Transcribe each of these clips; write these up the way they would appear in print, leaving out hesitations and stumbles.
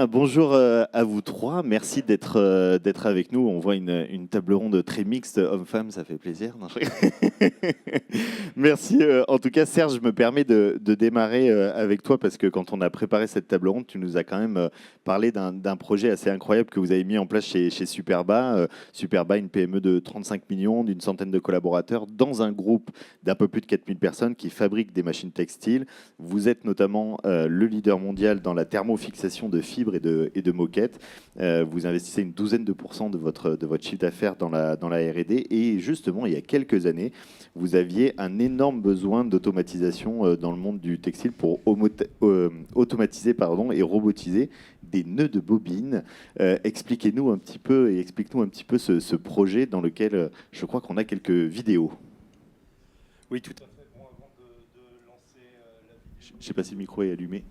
bien, bonjour à vous trois. Merci d'être avec nous. On voit une table ronde très mixte, hommes-femmes, ça fait plaisir. Non, Merci. En tout cas, Serge, je me permets de démarrer avec toi parce que quand on a préparé cette table ronde, tu nous as quand même parlé d'un projet assez incroyable que vous avez mis en place chez Superba. Superba, une PME de 35 millions, d'une centaine de collaborateurs, dans un groupe d'un peu plus de 4000 personnes qui fabriquent des machines textiles. Vous êtes notamment le leader mondial dans la thermofixation de fibres et de moquettes. Vous investissez une douzaine de pourcents de votre chiffre d'affaires dans la R&D. Et justement, il y a quelques années, vous aviez un énorme besoin d'automatisation dans le monde du textile pour automatiser et robotiser des nœuds de bobines. Expliquez-nous un petit peu et explique-nous un petit peu ce projet dans lequel je crois qu'on a quelques vidéos. Oui, tout à fait. Bon, avant de lancer la vidéo... Je ne sais pas si le micro est allumé.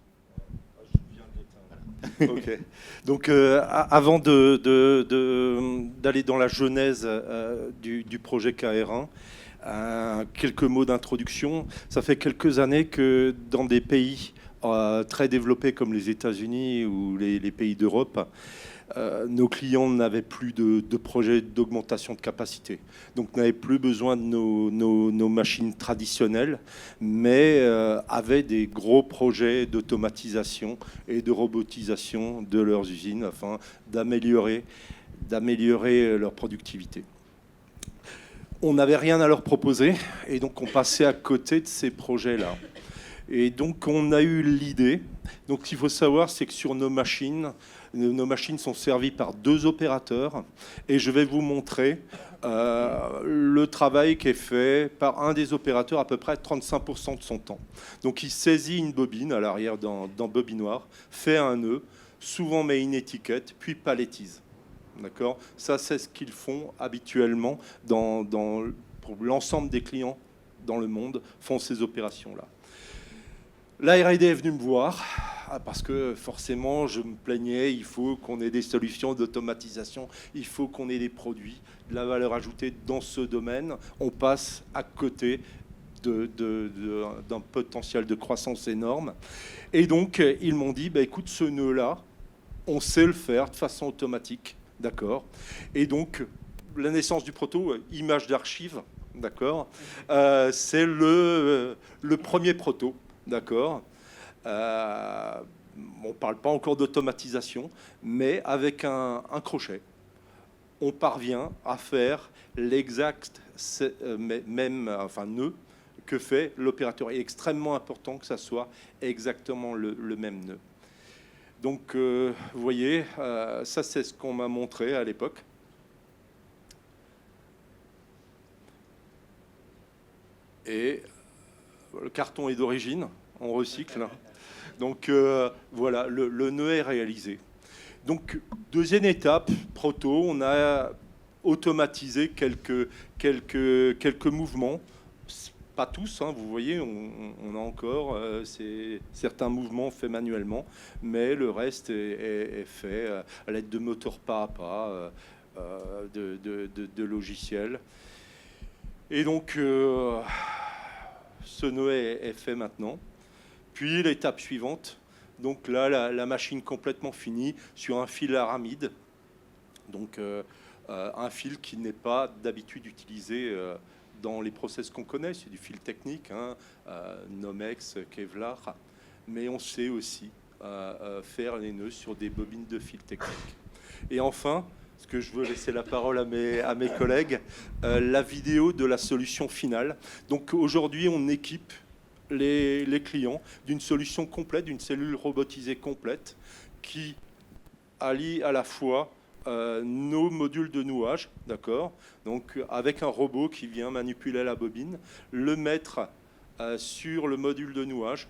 Je viens de l'éteindre. Ok. Donc, avant d'aller dans la genèse du projet KR1, quelques mots d'introduction. Ça fait quelques années que dans des pays très développés comme les États-Unis ou les pays d'Europe, nos clients n'avaient plus de projets d'augmentation de capacité. Donc n'avaient plus besoin de nos machines traditionnelles, mais avaient des gros projets d'automatisation et de robotisation de leurs usines afin d'améliorer leur productivité. On n'avait rien à leur proposer et donc on passait à côté de ces projets-là. Et donc on a eu l'idée. Donc ce qu'il faut savoir, c'est que sur nos machines sont servies par 2 opérateurs et je vais vous montrer le travail qui est fait par un des opérateurs à peu près 35% de son temps. Donc il saisit une bobine à l'arrière d'un bobinoir, fait un nœud, souvent met une étiquette, puis paletise. D'accord ? Ça, c'est ce qu'ils font habituellement pour l'ensemble des clients dans le monde, font ces opérations-là. La R&D est venue me voir parce que forcément, je me plaignais, il faut qu'on ait des solutions d'automatisation, il faut qu'on ait des produits, de la valeur ajoutée dans ce domaine. On passe à côté d'un potentiel de croissance énorme. Et donc, ils m'ont dit, écoute, ce nœud-là, on sait le faire de façon automatique. D'accord. Et donc, la naissance du proto, image d'archive, d'accord, c'est le premier proto, d'accord. On ne parle pas encore d'automatisation, mais avec un crochet, on parvient à faire l'exact nœud que fait l'opérateur. Il est extrêmement important que ça soit exactement le même nœud. Donc, vous voyez, ça, c'est ce qu'on m'a montré à l'époque. Et le carton est d'origine, on recycle. Donc, voilà, le nœud est réalisé. Donc, deuxième étape, proto, on a automatisé quelques mouvements. Pas tous, hein, vous voyez, on a encore certains mouvements faits manuellement, mais le reste est fait à l'aide de moteurs pas à pas, de logiciels. Et donc, ce nœud est fait maintenant. Puis l'étape suivante, donc là, la machine complètement finie sur un fil aramide, donc un fil qui n'est pas d'habitude utilisé dans les process qu'on connaît, c'est du fil technique, hein, Nomex, Kevlar, mais on sait aussi faire les nœuds sur des bobines de fil technique. Et enfin, parce que je veux laisser la parole à mes collègues, la vidéo de la solution finale. Donc aujourd'hui, on équipe les clients d'une solution complète, d'une cellule robotisée complète qui allie à la fois nos modules de nouage, d'accord, donc avec un robot qui vient manipuler la bobine, le mettre sur le module de nouage.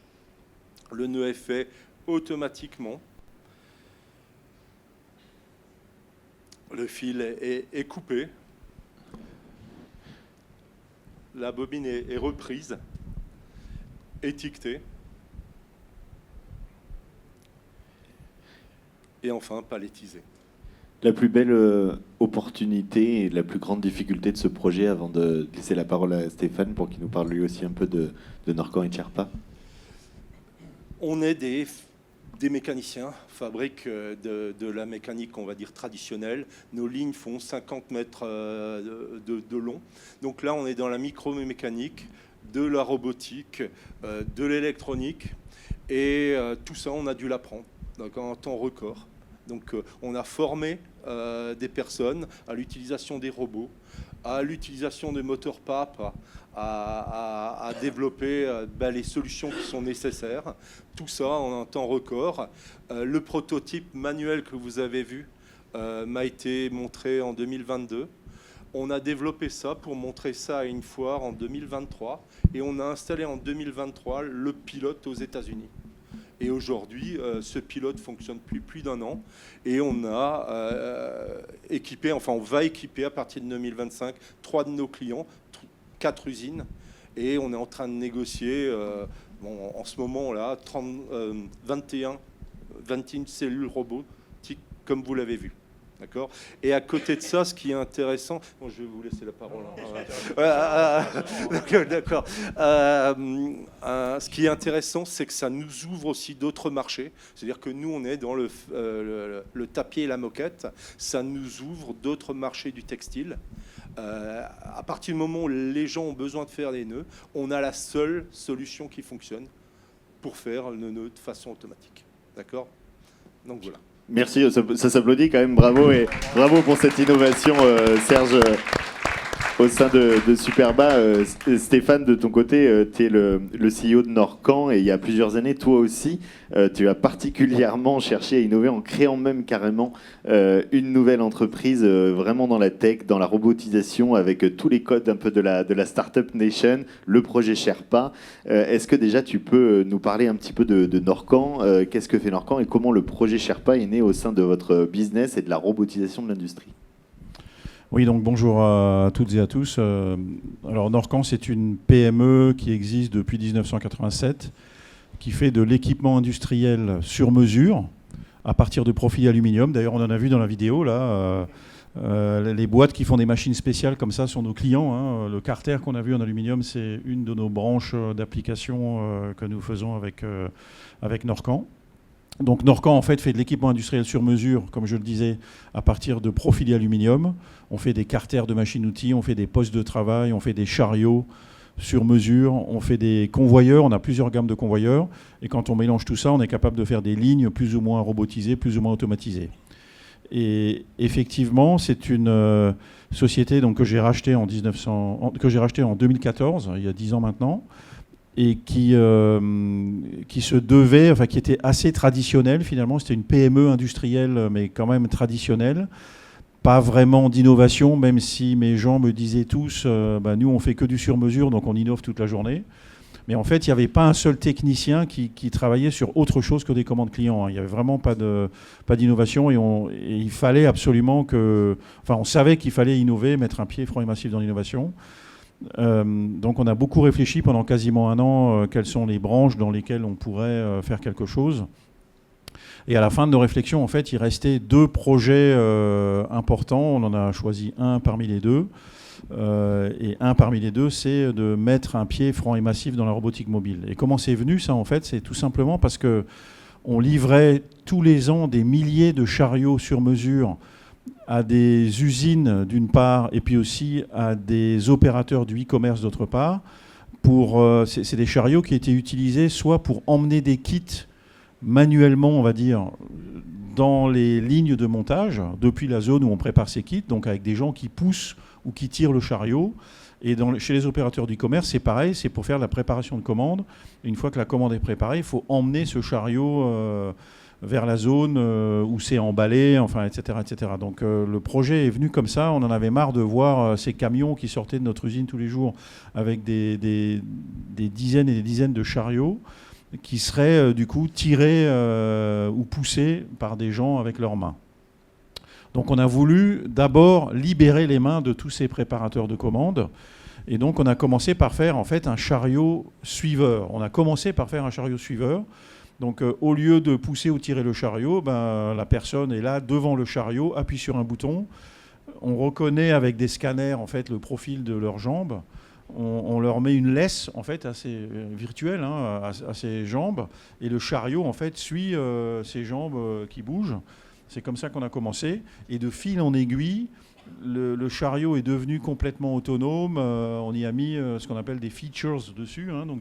Le nœud est fait automatiquement. Le fil est coupé. La bobine est reprise, étiquetée. Et enfin, palettisée. La plus belle opportunité et la plus grande difficulté de ce projet, avant de laisser la parole à Stéphane pour qu'il nous parle lui aussi un peu de Norcan et Sherpa. On est des mécaniciens fabriquent de la mécanique, on va dire, traditionnelle. Nos lignes font 50 mètres de long. Donc là, on est dans la micromécanique, de la robotique, de l'électronique. Et tout ça, on a dû l'apprendre en temps record. Donc on a formé des personnes à l'utilisation des robots, à l'utilisation des moteurs PAP, à développer les solutions qui sont nécessaires. Tout ça en un temps record. Le prototype manuel que vous avez vu m'a été montré en 2022. On a développé ça pour montrer ça à une foire en 2023 et on a installé en 2023 le pilote aux États-Unis. Et aujourd'hui, ce pilote fonctionne depuis plus d'un an et on a équipé, enfin on va équiper à partir de 2025 3 de nos clients, 4 usines et on est en train de négocier en ce moment-là 21 cellules robotiques comme vous l'avez vu. D'accord. Et à côté de ça, ce qui est intéressant, bon, je vais vous laisser la parole. D'accord. Ce qui est intéressant, c'est que ça nous ouvre aussi d'autres marchés. C'est-à-dire que nous, on est dans le tapis et la moquette. Ça nous ouvre d'autres marchés du textile. À partir du moment où les gens ont besoin de faire des nœuds, on a la seule solution qui fonctionne pour faire le nœud de façon automatique. D'accord. Donc voilà. Merci, ça s'applaudit quand même, bravo et bravo pour cette innovation, Serge, au sein de Superba. Stéphane, de ton côté, tu es le CEO de Norcan et il y a plusieurs années, toi aussi, tu as particulièrement cherché à innover en créant même carrément une nouvelle entreprise vraiment dans la tech, dans la robotisation, avec tous les codes un peu de la Startup Nation, le projet Sherpa. Est-ce que déjà tu peux nous parler un petit peu de Norcan, qu'est-ce que fait Norcan et comment le projet Sherpa est né au sein de votre business et de la robotisation de l'industrie? Oui, donc bonjour à toutes et à tous. Alors Norcan, c'est une PME qui existe depuis 1987, qui fait de l'équipement industriel sur mesure à partir de profils aluminium. D'ailleurs, on en a vu dans la vidéo, là, les boîtes qui font des machines spéciales comme ça sont nos clients. Hein. Le Carter qu'on a vu en aluminium, c'est une de nos branches d'application que nous faisons avec Norcan. Donc Norcan, en fait, fait de l'équipement industriel sur mesure, comme je le disais, à partir de profils aluminium. On fait des carters de machines-outils, on fait des postes de travail, on fait des chariots sur mesure, on fait des convoyeurs, on a plusieurs gammes de convoyeurs. Et quand on mélange tout ça, on est capable de faire des lignes plus ou moins robotisées, plus ou moins automatisées. Et effectivement, c'est une société donc, que j'ai rachetée en 2014, il y a 10 ans maintenant, et qui se devait, enfin qui était assez traditionnelle finalement. C'était une PME industrielle, mais quand même traditionnelle. Pas vraiment d'innovation, même si mes gens me disaient tous, nous on fait que du sur-mesure, donc on innove toute la journée. Mais en fait, il n'y avait pas un seul technicien qui travaillait sur autre chose que des commandes clients. Il n'y avait vraiment pas d'innovation et il fallait absolument que... Enfin, on savait qu'il fallait innover, mettre un pied franc et massif dans l'innovation. Donc on a beaucoup réfléchi pendant quasiment un an quelles sont les branches dans lesquelles on pourrait faire quelque chose. Et à la fin de nos réflexions, en fait, il restait 2 projets importants. On en a choisi un parmi les 2. Et un parmi les 2, c'est de mettre un pied franc et massif dans la robotique mobile. Et comment c'est venu ça, en fait? C'est tout simplement parce qu'on livrait tous les ans des milliers de chariots sur mesure à des usines d'une part et puis aussi à des opérateurs du e-commerce d'autre part. C'est des chariots qui étaient utilisés soit pour emmener des kits manuellement, on va dire, dans les lignes de montage, depuis la zone où on prépare ces kits, donc avec des gens qui poussent ou qui tirent le chariot. Et chez les opérateurs du e-commerce, c'est pareil, c'est pour faire la préparation de commande. Une fois que la commande est préparée, il faut emmener ce chariot vers la zone où c'est emballé, enfin, etc., etc. Donc le projet est venu comme ça. On en avait marre de voir ces camions qui sortaient de notre usine tous les jours avec des dizaines et des dizaines de chariots qui seraient du coup tirés ou poussés par des gens avec leurs mains. Donc on a voulu d'abord libérer les mains de tous ces préparateurs de commandes. Et donc on a commencé par faire en fait un chariot suiveur. On a commencé par faire un chariot suiveur. Donc au lieu de pousser ou tirer le chariot, la personne est là devant le chariot, appuie sur un bouton. On reconnaît avec des scanners en fait le profil de leurs jambes. on leur met une laisse en fait virtuelle à ses jambes, et le chariot en fait suit ses jambes qui bougent. C'est comme ça qu'on a commencé, et de fil en aiguille, le chariot est devenu complètement autonome. On y a mis ce qu'on appelle des features dessus, donc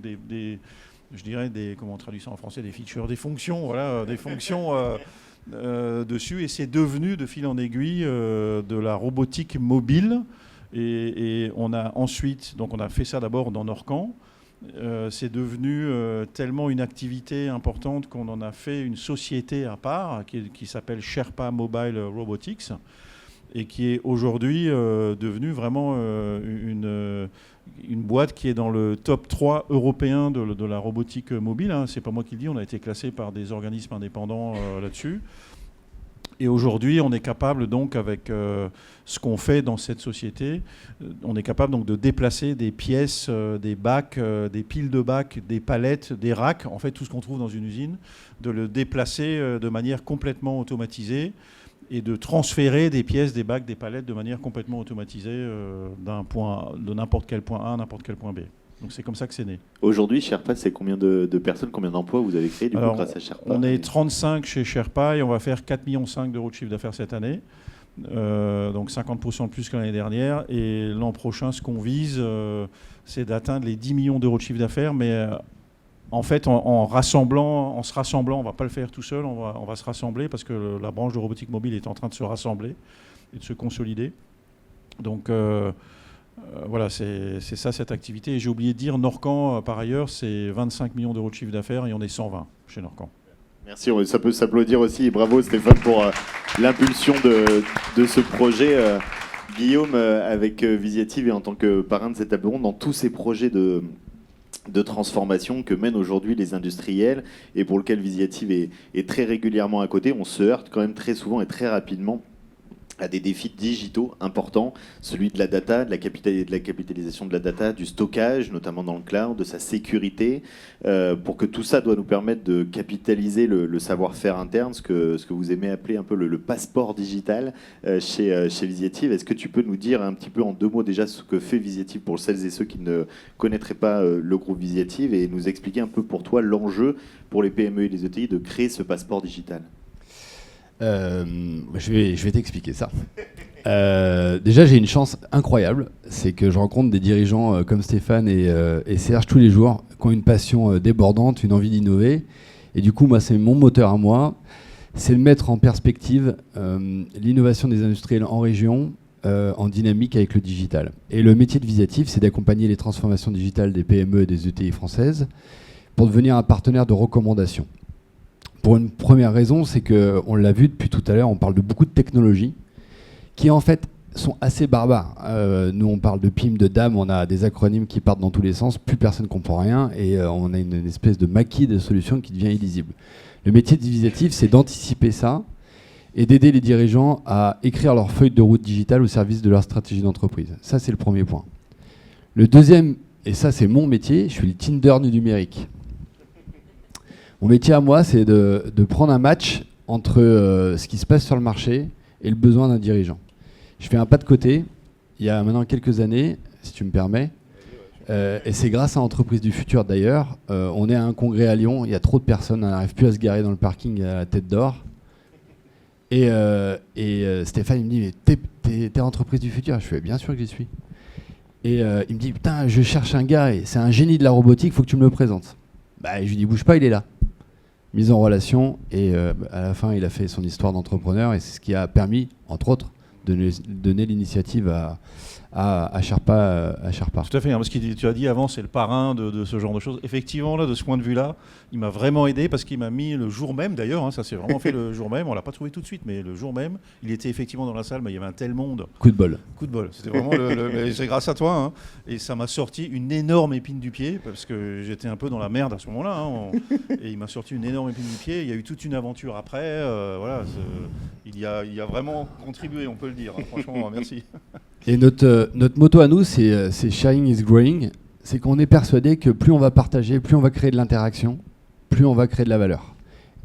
je dirais comment on traduit ça en français, des features, des fonctions, voilà, des fonctions dessus, et c'est devenu de fil en aiguille de la robotique mobile. Et on a ensuite, donc on a fait ça d'abord dans Orcan. C'est devenu tellement une activité importante qu'on en a fait une société à part qui s'appelle Sherpa Mobile Robotics, et qui est aujourd'hui devenue vraiment une boîte qui est dans le top 3 européen de la robotique mobile. C'est pas moi qui le dis, on a été classé par des organismes indépendants là-dessus. Et aujourd'hui, on est capable donc, avec ce qu'on fait dans cette société, on est capable donc de déplacer des pièces, des bacs, des piles de bacs, des palettes, des racks, en fait tout ce qu'on trouve dans une usine, de le déplacer de manière complètement automatisée et de transférer des pièces, des bacs, des palettes de manière complètement automatisée de n'importe quel point A à n'importe quel point B. Donc c'est comme ça que c'est né. Aujourd'hui, Sherpa, c'est combien de personnes, combien d'emplois vous avez créé coup, grâce à Sherpa? On est 35 chez Sherpa et on va faire 4,5 millions d'euros de chiffre d'affaires cette année. Donc 50% de plus que l'année dernière. Et l'an prochain, ce qu'on vise, c'est d'atteindre les 10 millions d'euros de chiffre d'affaires. Mais en fait, en se rassemblant, on ne va pas le faire tout seul, on va se rassembler parce que la branche de robotique mobile est en train de se rassembler et de se consolider. Donc voilà, c'est ça cette activité. Et j'ai oublié de dire, Norcan, par ailleurs, c'est 25 millions d'euros de chiffre d'affaires et on est 120 chez Norcan. Merci, ça peut s'applaudir aussi. Et bravo Stéphane pour l'impulsion de ce projet. Guillaume, avec Visiative et en tant que parrain de cette table ronde, dans tous ces projets de transformation que mènent aujourd'hui les industriels et pour lequel Visiative est très régulièrement à côté, on se heurte quand même très souvent et très rapidement à des défis digitaux importants, celui de la data, de la capitalisation de la data, du stockage, notamment dans le cloud, de sa sécurité, pour que tout ça doit nous permettre de capitaliser le savoir-faire interne, ce que vous aimez appeler un peu le passeport digital chez Visiative. Est-ce que tu peux nous dire un petit peu en 2 mots déjà ce que fait Visiative pour celles et ceux qui ne connaîtraient pas le groupe Visiative, et nous expliquer un peu pour toi l'enjeu pour les PME et les ETI de créer ce passeport digital? Je vais t'expliquer ça. Déjà, j'ai une chance incroyable, c'est que je rencontre des dirigeants comme Stéphane et Serge tous les jours, qui ont une passion débordante, une envie d'innover. Et du coup, moi, c'est mon moteur à moi, c'est de mettre en perspective l'innovation des industriels en région, en dynamique avec le digital. Et le métier de Visiative, c'est d'accompagner les transformations digitales des PME et des ETI françaises pour devenir un partenaire de recommandation. Pour une première raison, c'est qu'on l'a vu depuis tout à l'heure, on parle de beaucoup de technologies qui en fait sont assez barbares. Nous on parle de PIM, de DAM, on a des acronymes qui partent dans tous les sens, plus personne ne comprend rien et on a une espèce de maquis de solutions qui devient illisible. Le métier de Visiative, c'est d'anticiper ça et d'aider les dirigeants à écrire leur feuille de route digitale au service de leur stratégie d'entreprise. Ça, c'est le premier point. Le deuxième, et ça c'est mon métier, je suis le Tinder du numérique. Mon métier à moi, c'est de prendre un match entre ce qui se passe sur le marché et le besoin d'un dirigeant. Je fais un pas de côté, il y a maintenant quelques années, si tu me permets, et c'est grâce à Entreprise du Futur d'ailleurs, on est à un congrès à Lyon, il y a trop de personnes, on n'arrive plus à se garer dans le parking à la tête d'or. Et Stéphane, il me dit, mais t'es Entreprise du Futur? Je fais, bien sûr que j'y suis. Et il me dit, putain, je cherche un gars, et c'est un génie de la robotique, il faut que tu me le présentes. Bah, je lui dis, bouge pas, il est là. Mise en relation, et à la fin, il a fait son histoire d'entrepreneur, et c'est ce qui a permis, entre autres, de donner l'initiative à Sherpa. Tout à fait, parce que tu as dit avant, c'est le parrain de ce genre de choses. Effectivement, là, de ce point de vue-là, il m'a vraiment aidé parce qu'il m'a mis le jour même, d'ailleurs, ça s'est vraiment fait le jour même, on ne l'a pas trouvé tout de suite, mais le jour même, il était effectivement dans la salle, mais il y avait un tel monde. Coup de bol. C'était vraiment c'est grâce à toi, et ça m'a sorti une énorme épine du pied, parce que j'étais un peu dans la merde à ce moment-là, et il m'a sorti une énorme épine du pied. Il y a eu toute une aventure après, voilà, il y a vraiment contribué, on peut le dire, franchement, merci. Et notre motto à nous, c'est sharing is growing. C'est qu'on est persuadé que plus on va partager, plus on va créer de l'interaction, plus on va créer de la valeur.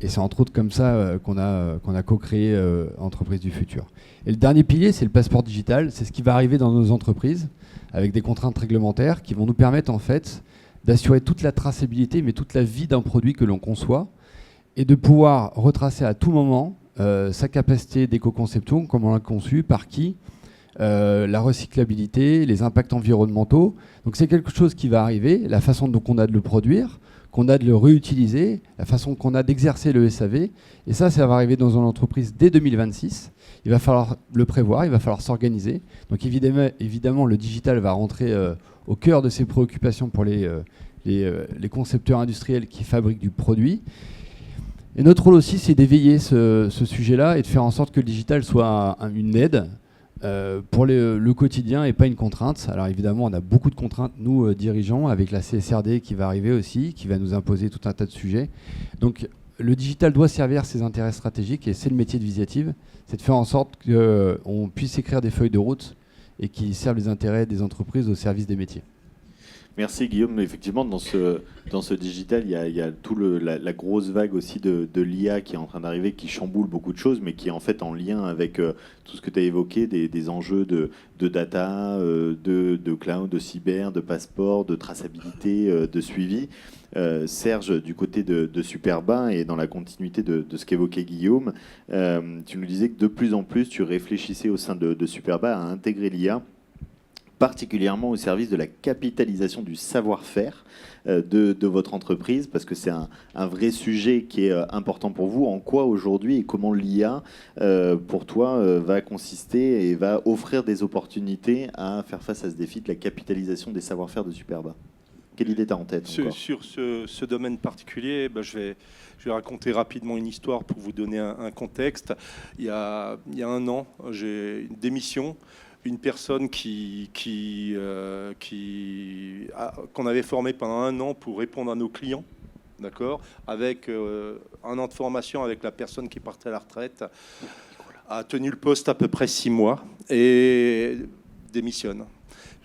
Et c'est entre autres comme ça qu'on a co-créé Entreprise du futur. Et le dernier pilier, c'est le passeport digital. C'est ce qui va arriver dans nos entreprises avec des contraintes réglementaires qui vont nous permettre en fait d'assurer toute la traçabilité, mais toute la vie d'un produit que l'on conçoit et de pouvoir retracer à tout moment sa capacité d'éco-conception, comment on l'a conçu, par qui, la recyclabilité, les impacts environnementaux. Donc c'est quelque chose qui va arriver, la façon dont on a de le produire, qu'on a de le réutiliser, la façon qu'on a d'exercer le SAV. Et ça va arriver dans une entreprise dès 2026. Il va falloir le prévoir, il va falloir s'organiser. Donc évidemment, le digital va rentrer au cœur de ces préoccupations pour les concepteurs industriels qui fabriquent du produit. Et notre rôle aussi, c'est d'éveiller ce sujet-là et de faire en sorte que le digital soit une aide pour le quotidien et pas une contrainte. Alors évidemment, on a beaucoup de contraintes, nous, dirigeants, avec la CSRD qui va arriver aussi, qui va nous imposer tout un tas de sujets. Donc le digital doit servir ses intérêts stratégiques et c'est le métier de Visiative, c'est de faire en sorte qu'on puisse écrire des feuilles de route et qui servent les intérêts des entreprises au service des métiers. Merci Guillaume. Effectivement, dans ce digital, il y a la grosse vague aussi de l'IA qui est en train d'arriver, qui chamboule beaucoup de choses, mais qui est en fait en lien avec tout ce que tu as évoqué, des enjeux de data, de cloud, de cyber, de passeport, de traçabilité, de suivi. Serge, du côté de Superba et dans la continuité de ce qu'évoquait Guillaume, tu nous disais que de plus en plus, tu réfléchissais au sein de Superba à intégrer l'IA, particulièrement au service de la capitalisation du savoir-faire de votre entreprise, parce que c'est un vrai sujet qui est important pour vous. En quoi aujourd'hui et comment l'IA, pour toi, va consister et va offrir des opportunités à faire face à ce défi de la capitalisation des savoir-faire de Superba? Quelle idée t'as en tête encore? Sur ce domaine particulier, je vais raconter rapidement une histoire pour vous donner un contexte. Il y a un an, j'ai une démission. Une personne qu'on avait formée pendant un an pour répondre à nos clients, d'accord, avec un an de formation avec la personne qui partait à la retraite, a tenu le poste à peu près 6 mois et démissionne.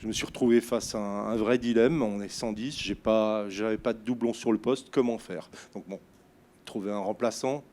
Je me suis retrouvé face à un vrai dilemme. On est 110, j'avais pas de doublon sur le poste. Comment faire? Donc bon, trouver un remplaçant.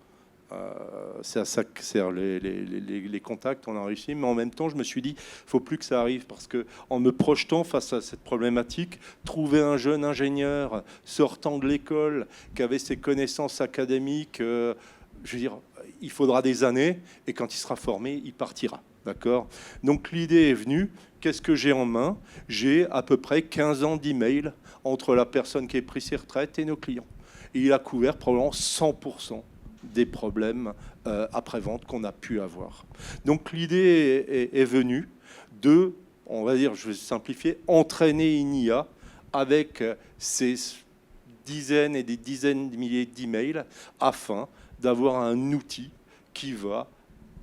C'est à ça que servent les contacts, on a réussi, mais en même temps je me suis dit il ne faut plus que ça arrive, parce que en me projetant face à cette problématique, trouver un jeune ingénieur sortant de l'école qui avait ses connaissances académiques, je veux dire, il faudra des années, et quand il sera formé, il partira. D'accord ? Donc l'idée est venue, qu'est-ce que j'ai en main? J'ai à peu près 15 ans d'email entre la personne qui a pris ses retraites et nos clients. Et il a couvert probablement 100% des problèmes après-vente qu'on a pu avoir. Donc l'idée est venue de, on va dire, je vais simplifier, entraîner une IA avec ces dizaines et des dizaines de milliers d'emails afin d'avoir un outil qui va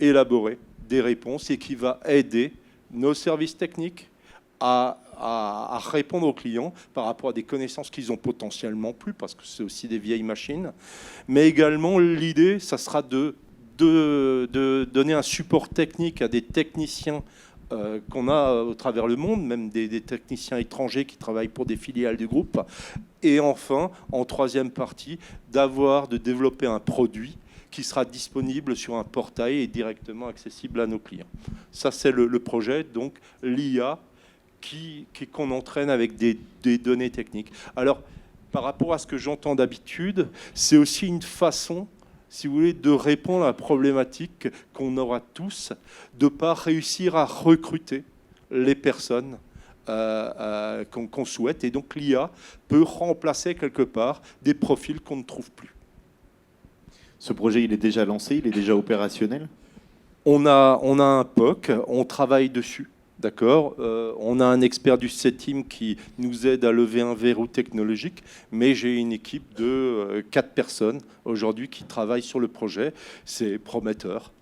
élaborer des réponses et qui va aider nos services techniques à répondre aux clients par rapport à des connaissances qu'ils ont potentiellement plus, parce que c'est aussi des vieilles machines. Mais également, l'idée, ça sera de donner un support technique à des techniciens qu'on a au travers le monde, même des techniciens étrangers qui travaillent pour des filiales du groupe. Et enfin, en troisième partie, de développer un produit qui sera disponible sur un portail et directement accessible à nos clients. Ça, c'est le projet, donc l'IA, qu'on entraîne avec des données techniques. Alors, par rapport à ce que j'entends d'habitude, c'est aussi une façon, si vous voulez, de répondre à la problématique qu'on aura tous, de ne pas réussir à recruter les personnes qu'on souhaite. Et donc, l'IA peut remplacer quelque part des profils qu'on ne trouve plus. Ce projet, il est déjà lancé, il est déjà opérationnel? On a un POC, on travaille dessus. D'accord. On a un expert du CETIM qui nous aide à lever un verrou technologique, mais j'ai une équipe de 4 personnes aujourd'hui qui travaillent sur le projet. C'est prometteur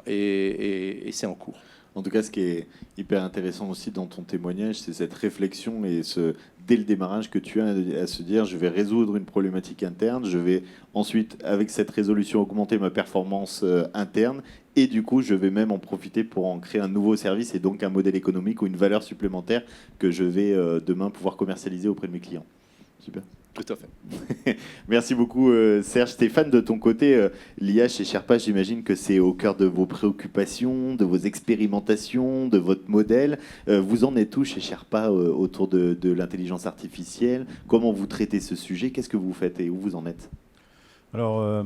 et c'est en cours. En tout cas, ce qui est hyper intéressant aussi dans ton témoignage, c'est cette réflexion et dès le démarrage que tu as à se dire je vais résoudre une problématique interne, je vais ensuite, avec cette résolution, augmenter ma performance interne et du coup, je vais même en profiter pour en créer un nouveau service et donc un modèle économique ou une valeur supplémentaire que je vais demain pouvoir commercialiser auprès de mes clients. Super. Tout à fait. Merci beaucoup Serge. Stéphane, de ton côté, l'IA chez Sherpa, j'imagine que c'est au cœur de vos préoccupations, de vos expérimentations, de votre modèle. Vous en êtes où chez Sherpa autour de l'intelligence artificielle? Comment vous traitez ce sujet? Qu'est-ce que vous faites et où vous en êtes? Alors,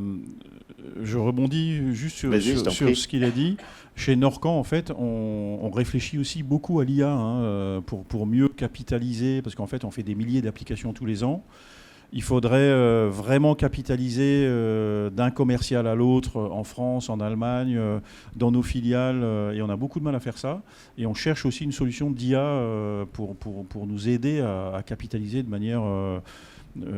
je rebondis juste sur ce qu'il a dit. Chez Norcan, en fait, on réfléchit aussi beaucoup à l'IA pour mieux capitaliser, parce qu'en fait, on fait des milliers d'applications tous les ans. Il faudrait vraiment capitaliser d'un commercial à l'autre, en France, en Allemagne, dans nos filiales, et on a beaucoup de mal à faire ça. Et on cherche aussi une solution d'IA pour nous aider à capitaliser de manière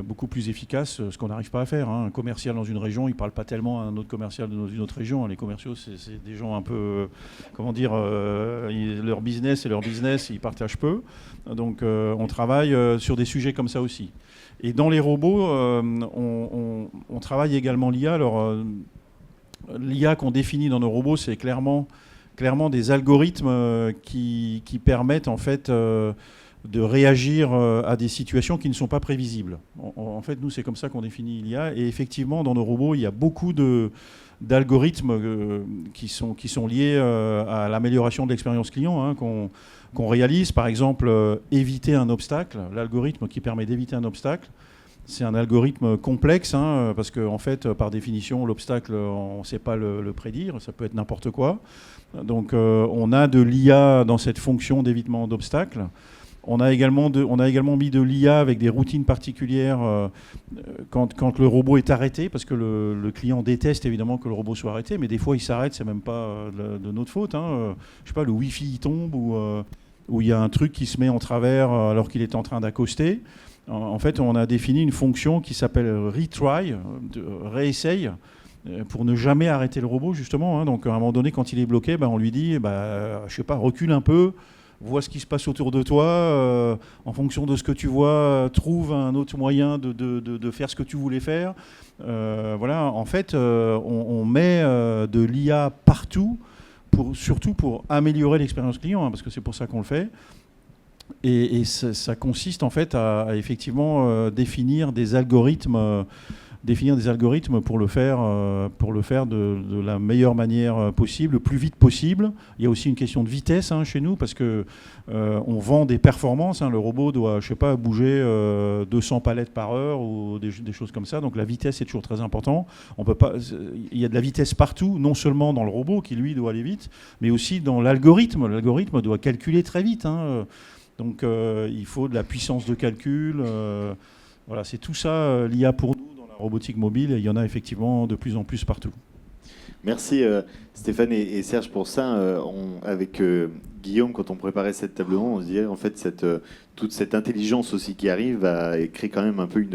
beaucoup plus efficace, ce qu'on n'arrive pas à faire. Un commercial dans une région, il ne parle pas tellement à un autre commercial dans une autre région. Les commerciaux, c'est des gens un peu, comment dire, leur business, ils partagent peu. Donc on travaille sur des sujets comme ça aussi. Et dans les robots, on travaille également l'IA. Alors, l'IA qu'on définit dans nos robots, c'est clairement des algorithmes qui permettent en fait de réagir à des situations qui ne sont pas prévisibles. En fait, nous, c'est comme ça qu'on définit l'IA. Et effectivement, dans nos robots, il y a beaucoup d'algorithmes qui sont liés à l'amélioration de l'expérience client qu'on réalise. Par exemple, éviter un obstacle. L'algorithme qui permet d'éviter un obstacle, c'est un algorithme complexe, parce qu'en fait, par définition, l'obstacle, on ne sait pas le prédire. Ça peut être n'importe quoi. Donc, on a de l'IA dans cette fonction d'évitement d'obstacles. On a également mis de l'IA avec des routines particulières quand le robot est arrêté, parce que le client déteste évidemment que le robot soit arrêté, mais des fois il s'arrête, c'est même pas de notre faute. Je sais pas, le Wi-Fi il tombe ou il y a un truc qui se met en travers alors qu'il est en train d'accoster. En fait, on a défini une fonction qui s'appelle retry, réessaye, pour ne jamais arrêter le robot justement. Donc à un moment donné, quand il est bloqué, on lui dit, je sais pas, recule un peu. Vois ce qui se passe autour de toi, en fonction de ce que tu vois, trouve un autre moyen de faire ce que tu voulais faire. Voilà, en fait, on met de l'IA partout, surtout pour améliorer l'expérience client, parce que c'est pour ça qu'on le fait. Et ça consiste en fait à effectivement définir des algorithmes pour le faire de la meilleure manière possible, le plus vite possible. Il y a aussi une question de vitesse chez nous, parce que on vend des performances. Le robot doit, je sais pas, bouger 200 palettes par heure ou des choses comme ça. Donc la vitesse est toujours très important. On peut pas. Il y a de la vitesse partout, non seulement dans le robot qui lui doit aller vite, mais aussi dans l'algorithme. L'algorithme doit calculer très vite. Donc il faut de la puissance de calcul. Voilà, c'est tout ça l'IA pour nous. Robotique mobile, et il y en a effectivement de plus en plus partout. Merci Stéphane et Serge pour ça. Avec Guillaume, quand on préparait cette table ronde, on se disait en fait toute cette intelligence aussi qui arrive va créer quand même un peu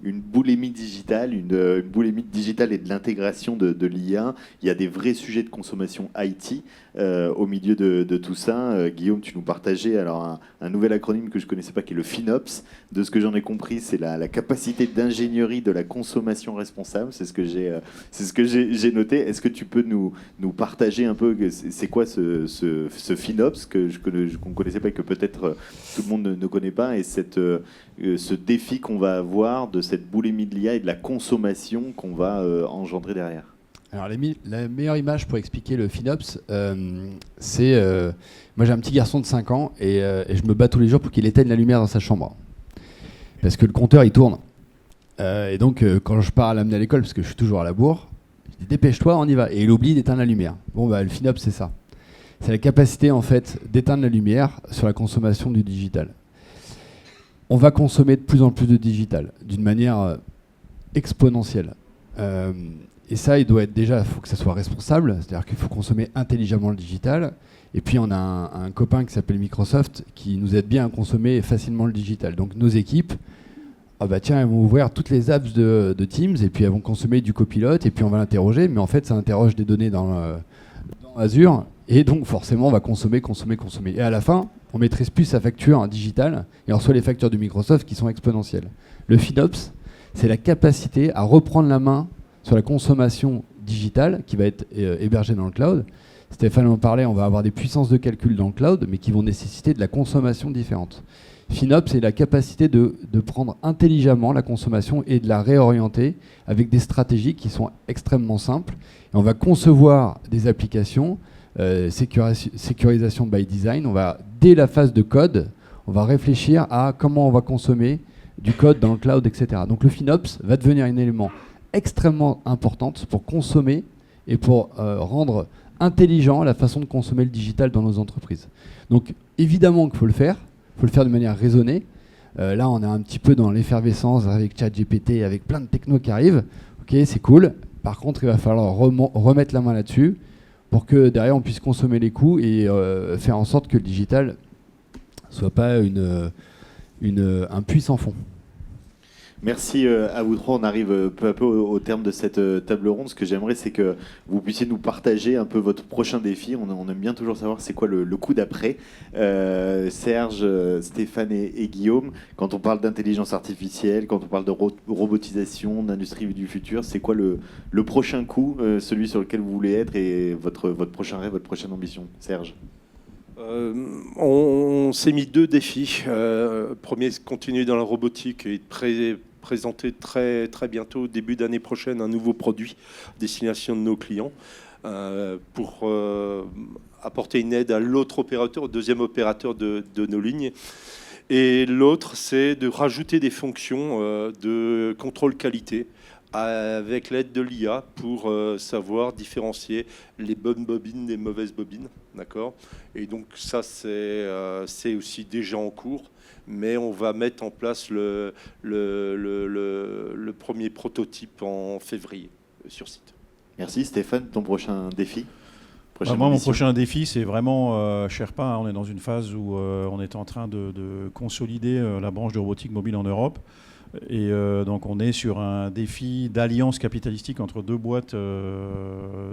une boulimie digitale, une boulimie digitale et de l'intégration de l'IA. Il y a des vrais sujets de consommation IT au milieu de tout ça. Guillaume, tu nous partageais alors un nouvel acronyme que je ne connaissais pas qui est le FinOps. De ce que j'en ai compris, c'est la capacité d'ingénierie de la consommation responsable. C'est ce que j'ai noté. Est-ce que tu peux nous partager un peu c'est quoi ce FinOps qu'on ne connaissait pas et que peut-être tout le monde ne connaît pas, et ce défi qu'on va avoir de cette boulimie de l'IA et de la consommation qu'on va engendrer derrière? Alors la meilleure image pour expliquer le FinOps, c'est... moi j'ai un petit garçon de 5 ans et je me bats tous les jours pour qu'il éteigne la lumière dans sa chambre. Parce que le compteur il tourne. Et donc quand je pars à l'amener à l'école, parce que je suis toujours à la bourre, je dis dépêche-toi, on y va. Et il oublie d'éteindre la lumière. Le FinOps c'est ça. C'est la capacité en fait d'éteindre la lumière sur la consommation du digital. On va consommer de plus en plus de digital, d'une manière exponentielle. Et ça, il faut que ça soit responsable, c'est-à-dire qu'il faut consommer intelligemment le digital. Et puis on a un copain qui s'appelle Microsoft qui nous aide bien à consommer facilement le digital. Donc nos équipes, elles vont ouvrir toutes les apps de Teams et puis elles vont consommer du copilote et puis on va l'interroger. Mais en fait, ça interroge des données dans Azure et donc forcément on va consommer. Et à la fin, on maîtrise plus sa facture digitale et on reçoit les factures de Microsoft qui sont exponentielles. Le FinOps, c'est la capacité à reprendre la main sur la consommation digitale qui va être hébergée dans le cloud. Stéphane en parlait, on va avoir des puissances de calcul dans le cloud, mais qui vont nécessiter de la consommation différente. FinOps, c'est la capacité de prendre intelligemment la consommation et de la réorienter avec des stratégies qui sont extrêmement simples. Et on va concevoir des applications, sécurisation by design. On va, dès la phase de code, on va réfléchir à comment on va consommer du code dans le cloud, etc. Donc le FinOps va devenir un élément extrêmement important pour consommer et pour rendre intelligent la façon de consommer le digital dans nos entreprises. Donc évidemment qu'il faut le faire de manière raisonnée. Là, on est un petit peu dans l'effervescence avec ChatGPT, avec plein de technos qui arrivent. Ok, c'est cool. Par contre, il va falloir remettre la main là-dessus pour que derrière, on puisse consommer les coûts et faire en sorte que le digital soit pas un puits sans fond. Merci à vous trois. On arrive peu à peu au terme de cette table ronde. Ce que j'aimerais, c'est que vous puissiez nous partager un peu votre prochain défi. On aime bien toujours savoir c'est quoi le coup d'après. Serge, Stéphane et Guillaume, quand on parle d'intelligence artificielle, quand on parle de robotisation, d'industrie du futur, c'est quoi le prochain coup, celui sur lequel vous voulez être et votre prochain rêve, votre prochaine ambition? Serge. On s'est mis 2 défis. Premier, c'est continuer dans la robotique et présenter très, très bientôt, début d'année prochaine, un nouveau produit à destination de nos clients pour apporter une aide à l'autre opérateur, au deuxième opérateur de nos lignes. Et l'autre, c'est de rajouter des fonctions de contrôle qualité avec l'aide de l'IA pour savoir différencier les bonnes bobines des mauvaises bobines. D'accord ? Et donc ça, c'est aussi déjà en cours, mais on va mettre en place le premier prototype en février sur site. Merci. Stéphane, ton prochain défi? Moi, mon prochain défi, c'est vraiment Sherpa. On est dans une phase où on est en train de consolider la branche de robotique mobile en Europe. Et donc on est sur un défi d'alliance capitalistique entre 2 boîtes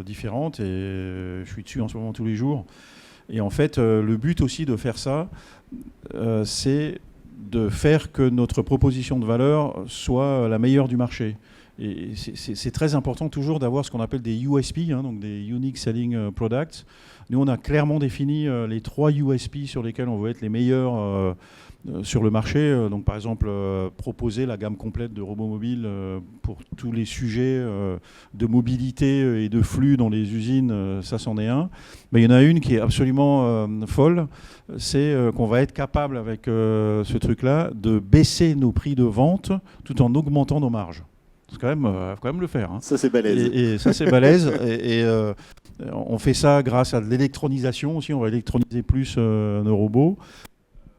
différentes, et je suis dessus en ce moment tous les jours. Et en fait, le but aussi de faire ça, c'est de faire que notre proposition de valeur soit la meilleure du marché. Et c'est très important toujours d'avoir ce qu'on appelle des USP, donc des Unique Selling Products. Nous, on a clairement défini les 3 USP sur lesquels on veut être les meilleurs sur le marché. Donc, par exemple, proposer la gamme complète de robots mobiles pour tous les sujets de mobilité et de flux dans les usines, ça c'en est un. Mais il y en a une qui est absolument folle, c'est qu'on va être capable avec ce truc-là de baisser nos prix de vente tout en augmentant nos marges. C'est quand même le faire. Ça, c'est balèze. Et ça, c'est balèze. et on fait ça grâce à de l'électronisation aussi. On va électroniser plus nos robots.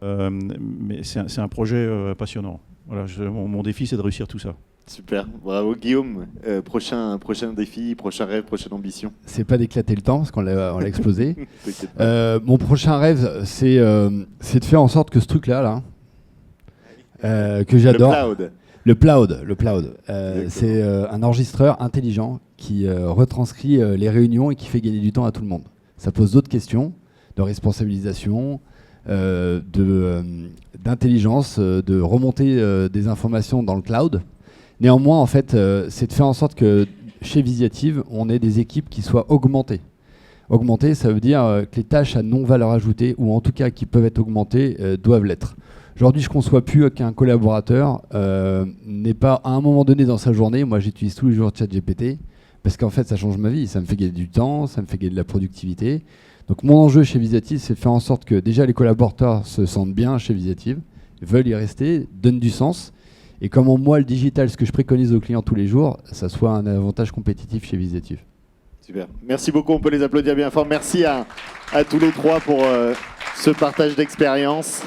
Mais c'est un projet passionnant. Voilà, mon défi, c'est de réussir tout ça. Super, bravo Guillaume. Prochain défi, prochain rêve, prochaine ambition. C'est pas d'éclater le temps parce qu'on l'a explosé. Mon prochain rêve, c'est de faire en sorte que ce truc-là, que j'adore. Le cloud. C'est un enregistreur intelligent qui retranscrit les réunions et qui fait gagner du temps à tout le monde. Ça pose d'autres questions de responsabilisation, d'intelligence, de remonter des informations dans le cloud. Néanmoins, en fait, c'est de faire en sorte que chez Visiative, on ait des équipes qui soient augmentées. Augmentées, ça veut dire que les tâches à non-valeur ajoutée, ou en tout cas qui peuvent être augmentées, doivent l'être. Aujourd'hui, je ne conçois plus qu'un collaborateur n'est pas, à un moment donné dans sa journée, moi j'utilise tous les jours ChatGPT, parce qu'en fait, ça change ma vie. Ça me fait gagner du temps, ça me fait gagner de la productivité. Donc mon enjeu chez Visiative, c'est de faire en sorte que déjà les collaborateurs se sentent bien chez Visiative, veulent y rester, donnent du sens. Et comment moi, le digital, ce que je préconise aux clients tous les jours, ça soit un avantage compétitif chez Visiative. Super. Merci beaucoup, on peut les applaudir bien fort. Merci à tous les 3 pour ce partage d'expérience.